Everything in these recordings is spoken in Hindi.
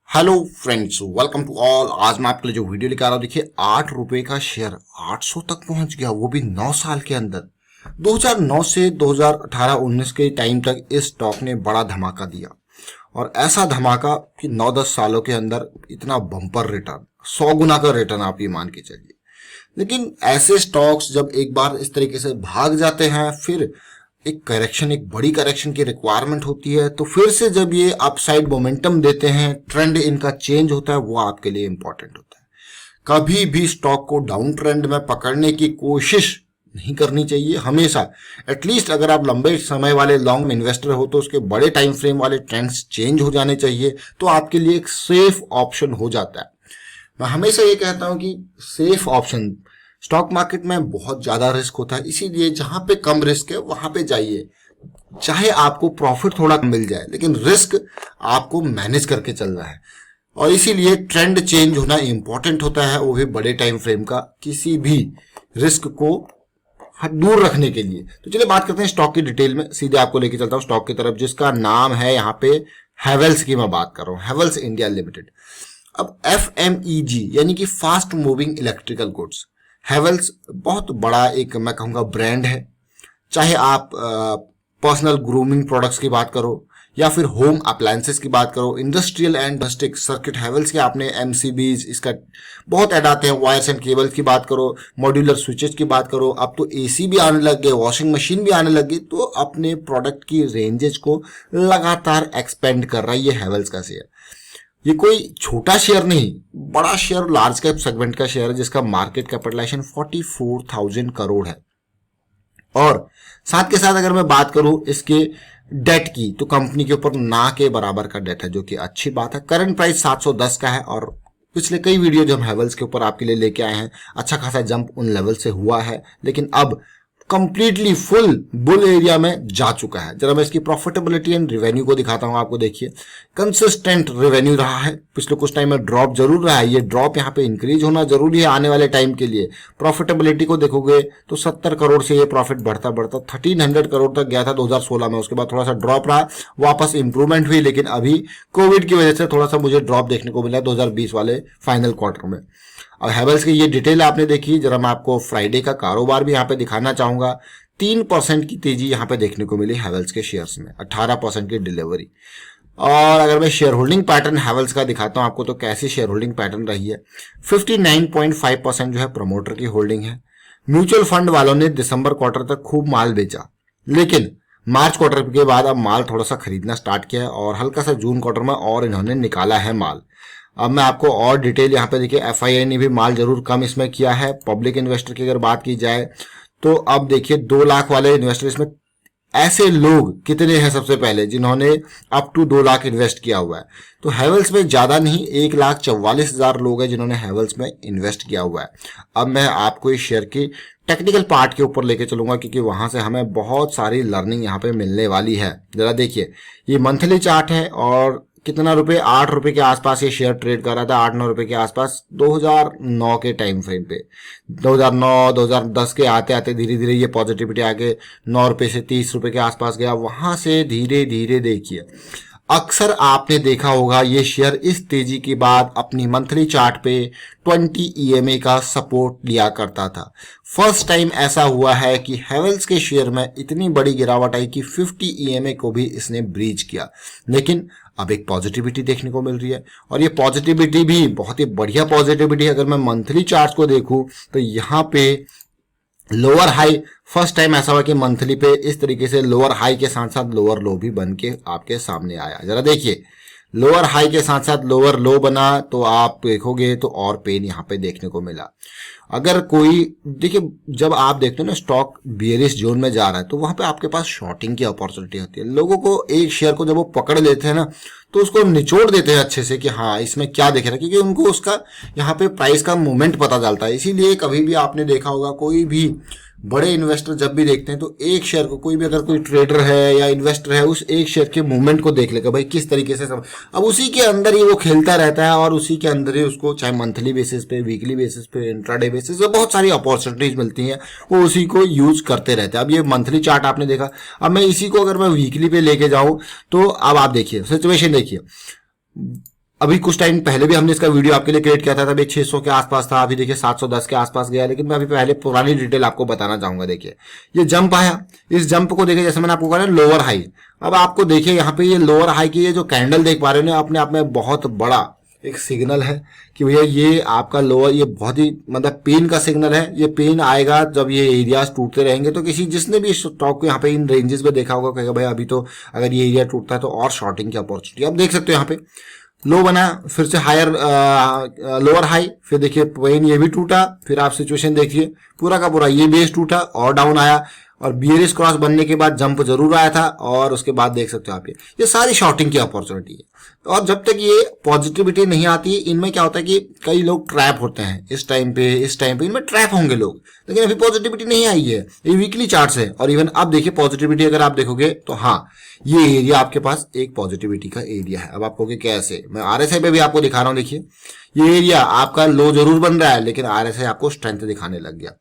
Hello friends, welcome to all. आज मैं आपके लिए जो वीडियो लेकर आ रहा हूँ, देखिए 8 रुपए का शेयर 800 तक पहुंच गया, वो भी 9 साल के अंदर। 2009 से 2018-19 के टाइम तक इस स्टॉक ने बड़ा धमाका दिया, और ऐसा धमाका कि 9-10 सालों के अंदर इतना बम्पर रिटर्न, 100 गुना का रिटर्न आप ये मान के चलिए। लेकिन ऐसे स्टॉक्स जब एक बार इस तरीके से भाग जाते हैं, फिर एक करेक्शन, एक बड़ी करेक्शन की रिक्वायरमेंट होती है, तो फिर से जब ये अपसाइड मोमेंटम देते हैं, ट्रेंड इनका चेंज होता है, वो आपके लिए इंपॉर्टेंट होता है। कभी भी स्टॉक को डाउन ट्रेंड में पकड़ने की कोशिश नहीं करनी चाहिए। हमेशा एटलीस्ट अगर आप लंबे समय वाले लॉन्ग इन्वेस्टर हो तो उसके बड़े टाइम फ्रेम वाले ट्रेंड्स चेंज हो जाने चाहिए, तो आपके लिए एक सेफ ऑप्शन हो जाता है। मैं हमेशा ये कहता हूं कि सेफ ऑप्शन, स्टॉक मार्केट में बहुत ज्यादा रिस्क होता है, इसीलिए जहां पे कम रिस्क है वहां पे जाइए। चाहे आपको प्रॉफिट थोड़ा मिल जाए, लेकिन रिस्क आपको मैनेज करके चलना है, और इसीलिए ट्रेंड चेंज होना इंपॉर्टेंट होता है, वो भी बड़े टाइम फ्रेम का, किसी भी रिस्क को दूर रखने के लिए। तो चलिए बात करते हैं स्टॉक की डिटेल में। सीधे आपको लेके चलता हूं स्टॉक की तरफ, जिसका नाम है यहाँ पे हैवेल्स की मैं बात कर रहा हूँ, हैवेल्स इंडिया लिमिटेड। अब FMEG यानी कि fast moving electrical goods, Havells बहुत बड़ा एक मैं कहूंगा ब्रांड है। चाहे आप पर्सनल ग्रूमिंग प्रोडक्ट्स की बात करो या फिर होम अप्लायंसेस की बात करो, industrial and domestic circuit Havells के आपने MCBs इसका बहुत ऐड आते हैं, वायर्स एंड केबल्स की बात करो, मॉड्यूलर स्विचेस की बात करो, अब तो AC भी आने लग गए, वॉशिंग मशीन भी आने लगी, तो अपने प्रोडक्ट की रेंजेस को लगातार एक्सपेंड कर रहा है ये हैवेल्स का शेयर। ये कोई छोटा शेयर नहीं, बड़ा शेयर, लार्ज कैप सेगमेंट का शेयर है, जिसका मार्केट कैपिटलाइजेशन 44,000 करोड़ है। और साथ के साथ अगर मैं बात करूं इसके डेट की, तो कंपनी के ऊपर ना के बराबर का डेट है, जो कि अच्छी बात है। करंट प्राइस 710 का है, और पिछले कई वीडियो जो हम हैवेल्स के ऊपर आपके लिए लेके आए हैं, अच्छा खासा जंप उन लेवल से हुआ है, लेकिन अब कंप्लीटली फुल बुल एरिया में जा चुका है। जरा मैं इसकी प्रॉफिटेबिलिटी एंड रेवेन्यू को दिखाता हूं आपको। देखिए कंसिस्टेंट रेवेन्यू रहा है, पिछले कुछ टाइम में ड्रॉप जरूर रहा है, ये ड्रॉप यहाँ पे इंक्रीज होना जरूरी है आने वाले टाइम के लिए। प्रॉफिटेबिलिटी को देखोगे तो 70 करोड़ से ये प्रॉफिट बढ़ता बढ़ता 1300 करोड़ तक गया था 2016 में, उसके बाद थोड़ा सा ड्रॉप रहा, वापस इंप्रूवमेंट हुई, लेकिन अभी कोविड की वजह से थोड़ा सा मुझे ड्रॉप देखने को मिला 2020 वाले फाइनल क्वार्टर में। और हैवेल्स की ये डिटेल आपने देखी, जरा मैं आपको फ्राइडे का कारोबार भी यहाँ पे दिखाना चाहूंगा। 3% की तेजी यहाँ पे देखने को मिली हैवेल्स के शेयर्स में, 18% की डिलीवरी। और अगर मैं शेयर होल्डिंग पैटर्न हैवेल्स का दिखाता हूं आपको, तो कैसी शेयर होल्डिंग पैटर्न रही है। 59.5% जो है प्रमोटर की होल्डिंग है। म्यूचुअल फंड वालों ने दिसंबर क्वार्टर तक खूब माल बेचा, लेकिन मार्च क्वार्टर के बाद अब माल थोड़ा सा खरीदना स्टार्ट किया है, और हल्का सा जून क्वार्टर में और इन्होंने निकाला है माल। अब मैं आपको और डिटेल यहाँ पे देखिए, FII ने भी माल जरूर कम इसमें किया है। पब्लिक इन्वेस्टर की अगर बात की जाए तो अब देखिए 2 लाख वाले इन्वेस्टर इसमें, ऐसे लोग कितने हैं सबसे पहले जिन्होंने अप टू 2 लाख इन्वेस्ट किया हुआ है। तो हैवेल्स में ज्यादा नहीं, 1,44,000 लोग हैं जिन्होंने हैवेल्स में इन्वेस्ट किया हुआ है। अब मैं आपको इस शेयर की टेक्निकल पार्ट के ऊपर लेके चलूंगा, क्योंकि वहां से हमें बहुत सारी लर्निंग यहाँ पे मिलने वाली है। जरा देखिए, ये मंथली चार्ट है, और कितना रुपए, 8 रुपए के आसपास ये शेयर ट्रेड कर रहा था, 8-9 रुपए के आसपास 2009 के टाइम फ्रेम पे। 2009-2010 के आते आते धीरे धीरे ये पॉजिटिविटी आके 9 रुपए से 30 रुपए के आसपास गया, वहां से धीरे धीरे देखिए, अक्सर आपने देखा होगा ये शेयर इस तेजी के बाद अपनी मंथली चार्ट पे 20 EMA का सपोर्ट लिया करता था। फर्स्ट टाइम ऐसा हुआ है कि हैवेल्स के शेयर में इतनी बड़ी गिरावट आई कि 50 EMA को भी इसने ब्रीच किया, लेकिन अब एक पॉजिटिविटी देखने को मिल रही है, और ये पॉजिटिविटी भी बहुत ही बढ़िया पॉजिटिविटी है। अगर मैं मंथली चार्ट को देखूं तो यहाँ पे लोअर हाई, फर्स्ट टाइम ऐसा हुआ कि मंथली पे इस तरीके से लोअर हाई के साथ साथ लोअर लो भी बन के आपके सामने आया। जरा देखिए, लोअर हाई के साथ साथ लोअर लो बना, तो आप देखोगे तो और पेन यहाँ पे देखने को मिला। अगर कोई देखिए, जब आप देखते हो ना स्टॉक बियरिश जोन में जा रहा है, तो वहां पे आपके पास शॉर्टिंग की अपॉर्चुनिटी होती है। लोगों को एक शेयर को जब वो पकड़ लेते हैं ना, तो उसको निचोड़ देते हैं अच्छे से कि हाँ इसमें क्या दिख रहा है, क्योंकि उनको उसका यहाँ पे प्राइस का मूवमेंट पता चलता है। इसीलिए कभी भी आपने देखा होगा, कोई भी बड़े इन्वेस्टर जब भी देखते हैं तो एक शेयर को, कोई भी अगर कोई ट्रेडर है या इन्वेस्टर है, उस एक शेयर के मूवमेंट को देख लेगा भाई किस तरीके से सब, अब उसी के अंदर ही वो खेलता रहता है, और उसी के अंदर ही उसको चाहे मंथली बेसिस पे, वीकली बेसिस पे, इंट्राडे बेसिस पे बहुत सारी अपॉर्चुनिटीज मिलती हैं, वो उसी को यूज करते रहते हैं। अब ये मंथली चार्ट आपने देखा, अब मैं इसी को अगर मैं वीकली पे लेके जाऊं तो अब आप देखिए सिचुएशन देखिए, अभी कुछ टाइम पहले भी हमने इसका वीडियो आपके लिए क्रिएट किया था, तभी 600 के आसपास था, अभी देखिए 710 के आसपास गया। लेकिन मैं अभी पहले पुरानी डिटेल आपको बताना चाहूंगा। देखिए ये जंप आया, इस जंप को देखिए जैसे मैंने आपको कहा लोअर हाई। अब आपको देखिए यहाँ पे ये लोअर हाई की ये जो कैंडल देख पा रहे हो ना, अपने आप में बहुत बड़ा एक सिग्नल है कि भैया ये आपका लोअर, ये बहुत ही मतलब पेन का सिग्नल है। ये पेन आएगा जब ये एरियाज टूटते रहेंगे। तो किसी जिसने भी स्टॉक को यहाँ पे इन रेंजेस में देखा होगा कहेगा भाई अभी तो अगर ये एरिया टूटता है तो और शॉर्टिंग की अपॉर्चुनिटी। आप देख सकते हो यहाँ पे लो बना, फिर से हायर लोअर हाई, फिर देखिए पेन ये भी टूटा। फिर आप सिचुएशन देखिए पूरा का पूरा ये बेस टूटा और डाउन आया, और बियरिश क्रॉस बनने के बाद जंप जरूर आया था, और उसके बाद देख सकते हो आप ये सारी शॉर्टिंग की अपॉर्चुनिटी है। और जब तक ये पॉजिटिविटी नहीं आती है, इनमें क्या होता है कि कई लोग ट्रैप होते हैं इस टाइम पे इनमें ट्रैप होंगे लोग। लेकिन अभी पॉजिटिविटी नहीं आई है, ये वीकली चार्ट्स है। और इवन अब देखिए पॉजिटिविटी अगर आप देखोगे तो हाँ, ये एरिया आपके पास एक पॉजिटिविटी का एरिया है। अब आप कहोगे कैसे, मैं आरएसआई पे भी आपको दिखा रहा हूं। देखिए ये एरिया आपका लो जरूर बन रहा है, लेकिन आरएसआई आपको स्ट्रेंथ दिखाने लग गया।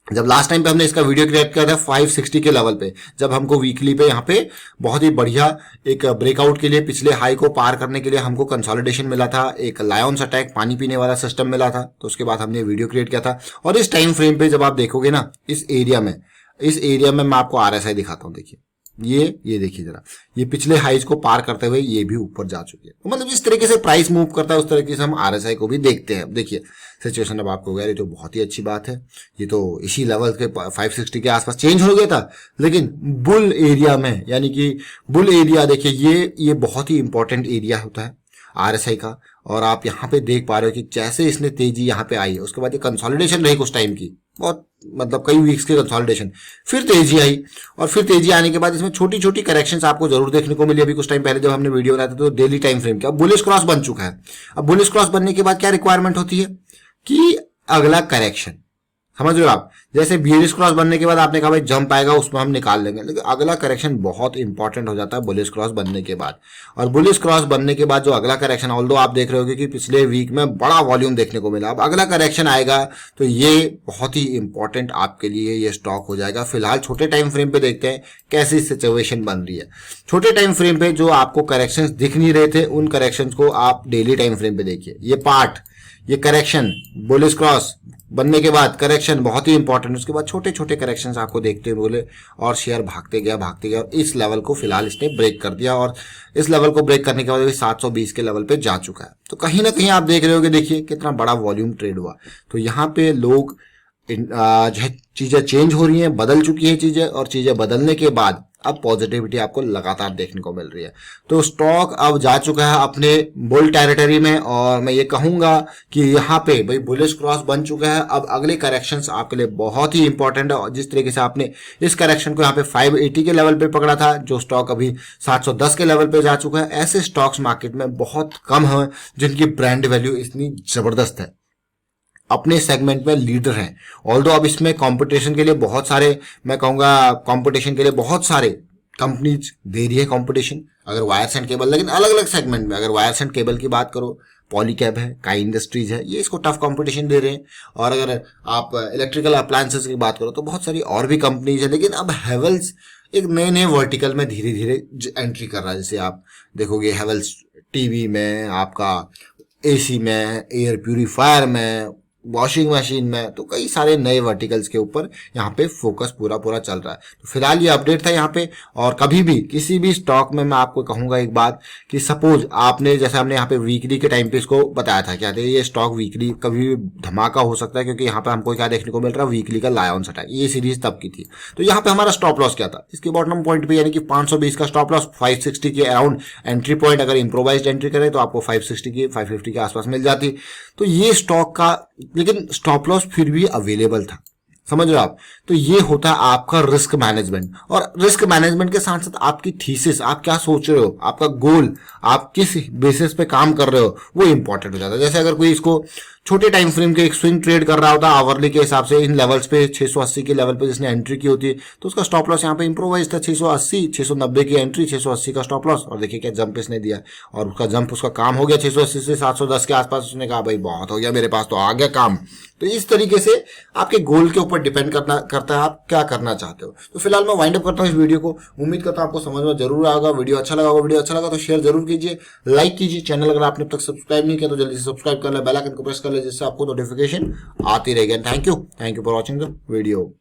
जब लास्ट टाइम पे हमने इसका वीडियो क्रिएट किया था 560 के लेवल पे, जब हमको वीकली पे यहाँ पे बहुत ही बढ़िया एक ब्रेकआउट के लिए पिछले हाई को पार करने के लिए हमको कंसोलिडेशन मिला था, एक लायंस अटैक पानी पीने वाला सिस्टम मिला था। तो उसके बाद हमने वीडियो क्रिएट किया था। और इस टाइम फ्रेम पे जब आप देखोगे ना, इस एरिया में मैं आपको आरएसआई दिखाता हूँ। देखिए ये देखिए जरा, ये पिछले हाइज को पार करते हुए ये भी ऊपर जा चुके हैं। तो मतलब जिस तरीके से प्राइस मूव करता है उस तरीके से हम आरएसआई को भी देखते हैं। देखिए सिचुएशन अब आपको ये तो बहुत ही अच्छी बात है। ये तो इसी लेवल के 560 के आसपास चेंज हो गया था, लेकिन बुल एरिया में, यानी कि बुल एरिया देखिए ये बहुत ही इंपॉर्टेंट एरिया होता है आरएसआई का। और आप यहाँ पे देख पा रहे हो कि जैसे इसने तेजी यहाँ पे आई है, उसके बाद ये कंसोलिडेशन रही कुछ टाइम की, बहुत मतलब कई वीक्स की कंसोलिडेशन, फिर तेजी आई। और फिर तेजी आने के बाद इसमें छोटी छोटी करेक्शंस आपको जरूर देखने को मिली। अभी कुछ टाइम पहले जब हमने वीडियो बनाया था तो डेली टाइम फ्रेम का बुलिश क्रॉस बन चुका है। अब बुलिश क्रॉस बनने के बाद क्या रिक्वायरमेंट होती है कि अगला करेक्शन, समझ रहे हो आप। जैसे बियरिश क्रॉस बनने के बाद आपने कहा भाई जंप आएगा, उसमें हम निकाल लेंगे, लेकिन अगला करेक्शन बहुत इंपॉर्टेंट हो जाता है बुलिश क्रॉस बनने के बाद। और बुलिश क्रॉस बनने के बाद जो अगला करेक्शन, ऑल्दो आप देख रहे होगे कि पिछले वीक में बड़ा वॉल्यूम देखने को मिला, अब अगला करेक्शन आएगा तो ये बहुत ही इंपॉर्टेंट आपके लिए ये स्टॉक हो जाएगा। फिलहाल छोटे टाइम फ्रेम पे देखते हैं कैसी सिचुएशन बन रही है। छोटे टाइम फ्रेम पे जो आपको करेक्शंस दिख नहीं रहे थे, उन करेक्शंस को आप डेली टाइम फ्रेम पे देखिए। ये पार्ट, ये करेक्शन, बुलिश क्रॉस बनने के बाद करेक्शन बहुत ही इंपॉर्टेंट, उसके बाद छोटे छोटे करेक्शंस आपको देखते हुए बोले, और शेयर भागते गया और इस लेवल को फिलहाल इसने ब्रेक कर दिया। और इस लेवल को ब्रेक करने के बाद 720 के लेवल पे जा चुका है। तो कहीं ना कहीं आप देख रहे होगे, देखिए कितना बड़ा वॉल्यूम ट्रेड हुआ। तो यहाँ पे लोग जो है चीजें चेंज हो रही हैं, बदल चुकी है चीजें, और चीजें बदलने के बाद अब पॉजिटिविटी आपको लगातार देखने को मिल रही है। तो स्टॉक अब जा चुका है अपने बुल टेरिटरी में, और मैं ये कहूंगा कि यहाँ पे भाई बुलिश क्रॉस बन चुका है। अब अगले करेक्शंस आपके लिए बहुत ही इंपॉर्टेंट है। और जिस तरीके से आपने इस करेक्शन को यहाँ पे 580 के लेवल पे पकड़ा था, जो स्टॉक अभी 710 के लेवल पे जा चुका है, ऐसे स्टॉक्स मार्केट में बहुत कम है जिनकी ब्रांड वैल्यू इतनी जबरदस्त है, अपने सेगमेंट में लीडर हैं। ऑल्दो अब इसमें कंपटीशन के लिए बहुत सारे, मैं कहूंगा कंपटीशन के लिए बहुत सारे कंपनीज दे रही है कंपटीशन, अगर वायर्स एंड केबल, लेकिन अलग अलग सेगमेंट में। अगर वायर्स एंड केबल की बात करो, पॉलीकैब है, काई इंडस्ट्रीज है, ये इसको टफ कंपटीशन दे रहे हैं। और अगर आप इलेक्ट्रिकल अप्लायंसेस की बात करो तो बहुत सारी और भी कंपनीज है। लेकिन अब हैवेल्स एक नए नए वर्टिकल में धीरे धीरे एंट्री कर रहा है। जैसे आप देखोगे हैवेल्स टीवी में, आपका एसी में, एयर प्यूरिफायर में, वॉशिंग मशीन में, तो कई सारे नए वर्टिकल्स के ऊपर यहाँ पे फोकस पूरा चल रहा है। तो फिलहाल ये अपडेट था यहाँ पे। और कभी भी किसी भी स्टॉक में मैं आपको कहूंगा एक बात कि सपोज आपने, जैसे हमने यहाँ पे वीकली के टाइम पे इसको बताया था, क्या ये स्टॉक वीकली कभी भी धमाका हो सकता है, क्योंकि यहाँ पे हमको क्या देखने को मिल रहा है, वीकली का लायंस अटैक, ये सीरीज तब की थी। तो यहाँ पे हमारा स्टॉप लॉस क्या था, इसके बॉटम पॉइंट पे, यानी कि 520 का स्टॉप लॉस, 560 के अराउंड एंट्री पॉइंट। अगर इम्प्रोवाइज्ड एंट्री करें तो आपको 560 की 550 के आसपास मिल जाती। तो ये स्टॉक का, लेकिन स्टॉप लॉस फिर भी अवेलेबल था, समझ रहे हो आप। तो ये होता है आपका रिस्क मैनेजमेंट। और रिस्क मैनेजमेंट के साथ साथ आपकी थीसिस, आप क्या सोच रहे हो, आपका गोल, आप किस बेसिस पे काम कर रहे हो, वो इंपॉर्टेंट हो जाता है। जैसे अगर कोई इसको छोटे टाइम फ्रेम के एक स्विंग ट्रेड कर रहा होता है आवरली के हिसाब से इन लेवल्स पे 680 के लेवल पे जिसने एंट्री की होती है, तो उसका स्टॉप लॉस यहाँ पे इंप्रोवाइज था 680, 690 की एंट्री, 680 का स्टॉप लॉस, और देखिए क्या जंप इसने दिया, और उसका जंप उसका काम हो गया 680 से 710 के आसपास। उसने कहा भाई बहुत हो गया मेरे पास, तो आ गया काम। तो इस तरीके से आपके गोल के ऊपर डिपेंड करता है आप क्या करना चाहते हो। तो फिलहाल मैं वाइंड अप करता हूँ इस वीडियो को। उम्मीद करता हूँ आपको समझ में जरूर आएगा। वीडियो अच्छा लगा तो शेयर जरूर कीजिए, लाइक कीजिए। चैनल अगर आपने अब तक सब्सक्राइब नहीं किया तो जल्दी से सब्सक्राइब कर ले, बेल आइकन को प्रेस कर ले, जिससे आपको नोटिफिकेशन आती रहेगी। Thank you for watching the video.